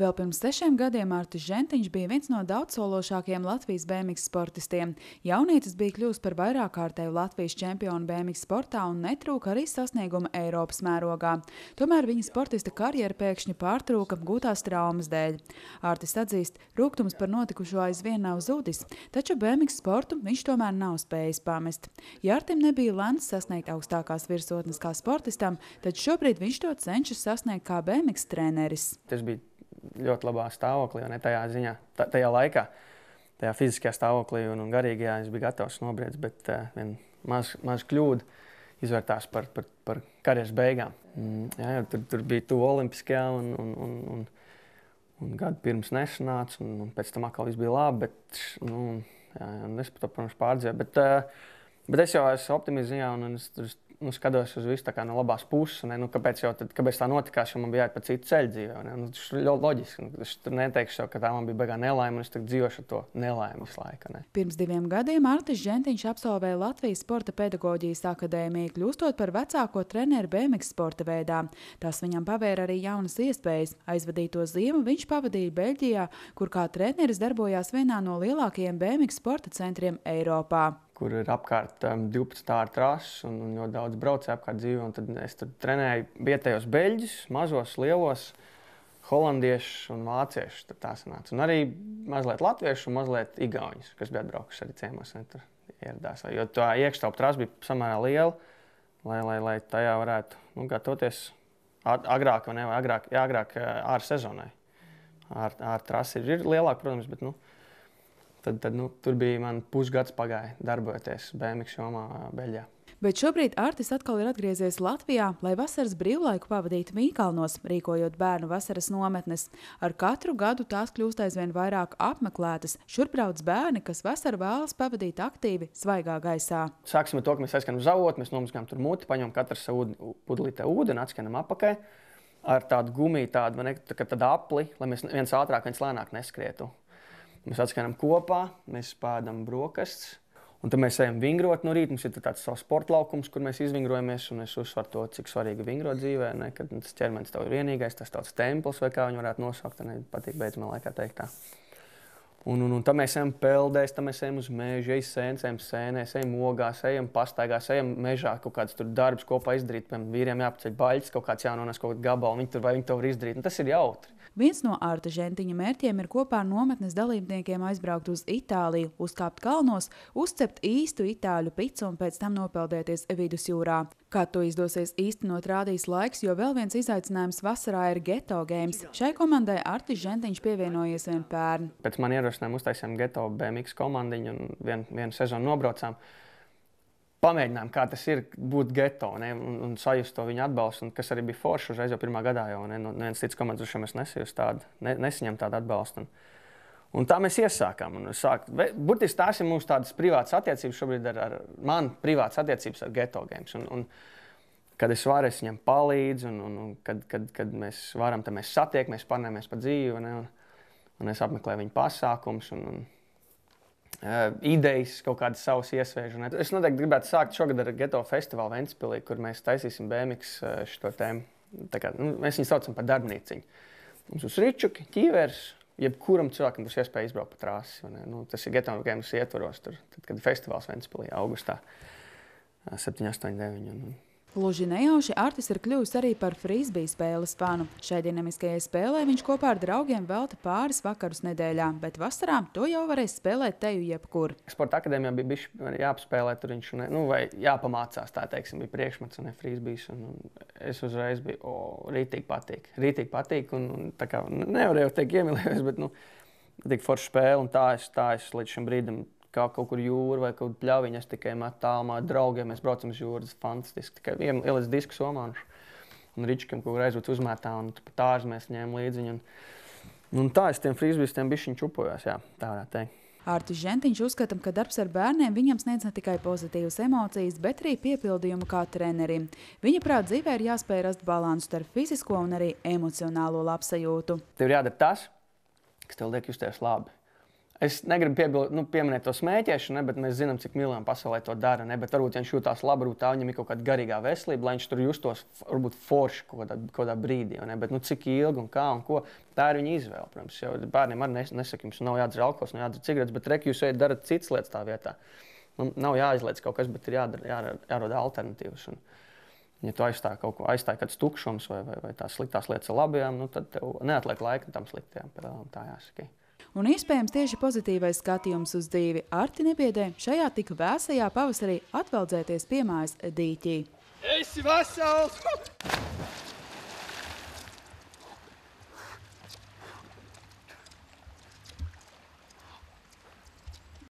Vēl pirms 6 gadiem Artis Žentiņš bija viens no daudzsološākajiem Latvijas BMX sportistiem. Jaunietis bija kļuvis par vairākkārtēju Latvijas čempionu BMX sportā un netrūka arī sasnieguma Eiropas mērogā. Tomēr viņa sportista karjera pēkšņi pārtrūka gūtās traumas dēļ. Artis atzīst, rūgtums par notikušo aizvien nav zudis, taču BMX sportu viņš tomēr nav spējis pamest. Ja Artim nebija lemts sasniegt augstākās virsotnes kā sportistam, tad šobrīd viņš to cenšas sasniegt kā BMX treneris. Tas bija ļoti labā stāvoklī, un tajā ziņā, tajā laikā, tajā fiziskajā stāvoklī un garīgajā es biju gatavs nobriedz, bet viena maz kļūda izvērtās par karjeras beigām. Tur bija tuvu olimpiskajā un gadu pirms nesanāca, un pēc tam atkal viss bija labi, bet es par to, protams, pārdzīvoju. Bet es jau esmu optimists ziņā, un es skatos uz visu tā kā no labās puses. Kāpēc tā notikās, jo man bija jāiet pa citu ceļu dzīvē. Tas ir ļoti loģiski. Es tur neteikšu, ka tā man bija baigā nelaime, un es tagad dzīvošu ar to nelaimi visu laiku. Pirms 2 gadiem Artis Žentiņš absolvēja Latvijas Sporta pedagoģijas akadēmiju, kļūstot par vecāko treneri BMX sporta veidā. Tas viņam pavēra arī jaunas iespējas. Aizvadīto ziemu viņš pavadīja Beļģijā, kur kā treneris darbojās vienā no lielākajiem BMX sporta centriem Eiropā, kur ir apkārt 12 āru trases un ļoti daudz braucēju apkārt dzīvi. Un tad es tur trenēju vietējos beļģus, mazos, lielos, holandiešus un vāciešus. Tur tā sanāca. Un arī mazliet latviešu un mazliet igauņus, kas bija atbraukuši arī ciemos. Tur ieradās. Jo tā iekštelpa trasa bija samērā liela, lai tajā varētu gatavoties agrāk ār sezonai. Ār trasa ir lielāka, protams, bet Tad tur bija man pusgads pagāja darbojoties BMX jomā Beļģijā. Bet šobrīd Artis atkal ir atgriezies Latvijā, lai vasaras brīvlaiku pavadītu Vīnkalnos, rīkojot bērnu vasaras nometnes. Ar katru gadu tās kļūst aizvien vairāk apmeklētas. Šurp brauc bērni, kas vasaru vēlas pavadīt aktīvi, svaigā gaisā. Sāksim ar to, ka mēs aizskanam uz avotu, mēs nomazgājam tur muti, paņemam katru savu pudelītē ūdeni, atskanam apakai ar tādu gumiju, tādu apli, lai mēs viens ātrāk, viens lēnāk neskrietu. Mēs atskanam kopā, mēs pēdam brokastis, un tad mēs ejam vingrot no rīta. Mums ir tāds savs sporta laukums, kur mēs izvingrojamies, un es uzsvaru to, cik svarīgi vingrot dzīvē, kad tas ķermenis tev ir vienīgais, tas tāds templis, vai kā viņu varētu nosaukt, patīk beidzamā laikā teikt tā. Un tad mēs ejam peldēs, tad mēs ejam uz mežu, ejam sēnēs, ejam ogās, ejam pastaigās, ejam mežā, kaut kāds tur darbs kopā izdarīt, piemēram, vīriem jāpaceļ baļķis, kaut kāds jānones kaut kādu gabalu, viņi to var izdarīt, un tas ir jautri. Viens no Arta Žentiņa mērķiem ir kopā ar nometnes dalībniekiem aizbraukt uz Itāliju, uzkāpt kalnos, uzcept īstu itāļu picu un pēc tam nopeldēties vidusjūrā. Kā to izdosies īstenot, rādīs laiks, jo vēl viens izaicinājums vasarā ir Geto Games. Šai komandai Artis Žentiņš pievienojies vien pērn. Pēc man ierosinājuma uztaisījām Geto BMX komandiņu un vienu sezonu nobraucām. Pamēģinājām, kā tas ir būt geto un sajust to viņa atbalstu, kas arī bija forši uzreiz jau pirmā gadā. Neviens cits komandas uz šo mēs nesaņem tādu atbalstu. Un tā mēs iesākām. Burtiski tās ir mūsu tādas privātas attiecības šobrīd ar mani privātas attiecības ar Geto Games. Kad es varu, es viņam palīdzu, un kad mēs varam, tad mēs satiekamies, parunājamies par dzīvi, un es apmeklēju viņa pasākumus. Idejas, kaut kādas savas iesvēžu. Es noteikti gribētu sākt šogad ar Geto festivālu Ventspilī, kur mēs taisīsim BMX šo tēmu. Mēs viņu saucam par darbnīciņu. Mums būs ričuki, ķīveres, jebkuram cilvēkam būs iespēja izbraukt pa trasi. Tas ir Geto Games ietvaros, tad, kad ir festivāls Ventspilī augustā 7, 8, 9. Gluži nejauši Artis ir kļuvis arī par frisbee spēles fanu. Šai dinamiskajai spēlē viņš kopā ar draugiem velta pāris vakarus nedēļā, bet vasarā to jau varēs spēlēt teju jebkur. Sporta akadēmijā bija bišķi jāpaspēlē tur viņš, vai jāpamācās, tā teiksim, bija priekšmets un frisbees. Es uzreiz biju, rītīgi patīk, un tā kā nevarēju teikt iemīlējos, bet tik forša spēle, un tā es līdz šim brīdim kā kaut kur jūra vai kaut pļaviņa, es tikai tālumā draugiem, mēs braucam uz jūru, tas fantastiski. Tikai ieliec disku somā un ričkiem kaut kur aizvūt uzmētā, un pat ārzemēs ņēmu līdziņu. Un tā es tiem frisbeestiem bišķiņ čupojos, jā, tā varētu teikt. Artis Žentiņš uzskata, ka darbs ar bērniem viņam sniedz ne tikai pozitīvas emocijas, bet arī piepildījumu kā trenerim. Viņa prāt dzīvē ir jāspēj rast balansu starp fizisko un arī emocionālo labsajūtu. Tev ir jādara tas, kas tev liek justies labi. Es negribu pieminēt to smēķēšanu, bet mēs zinām, cik miljoni pasaulē to dara. Bet varbūt viņš jūtās labi, viņam ir kaut kāda garīgā veselība, lai viņš tur justos varbūt forši kaut kādā brīdī. Bet cik ilgi un kā un ko, tā ir viņa izvēle. Protams, jau bērniem arī nesaka, jums nav jādzer alkohols, nav jādzer cigaretes, bet reki jūs darat citas lietas tā vietā. Nav jāizliec kaut kas, bet ir jārod alternatīvas. Ja tu aizstāji kāds tukšums vai tās sliktās lietas ar labajām, tad tev neatliek laika tam sliktajām. Tā jāsaka. Un iespējams tieši pozitīvais skatījums uz dzīvi Arti nebiedē šajā tik vēsajā pavasarī atveldzēties pie mājas dīķī. Esi vesels!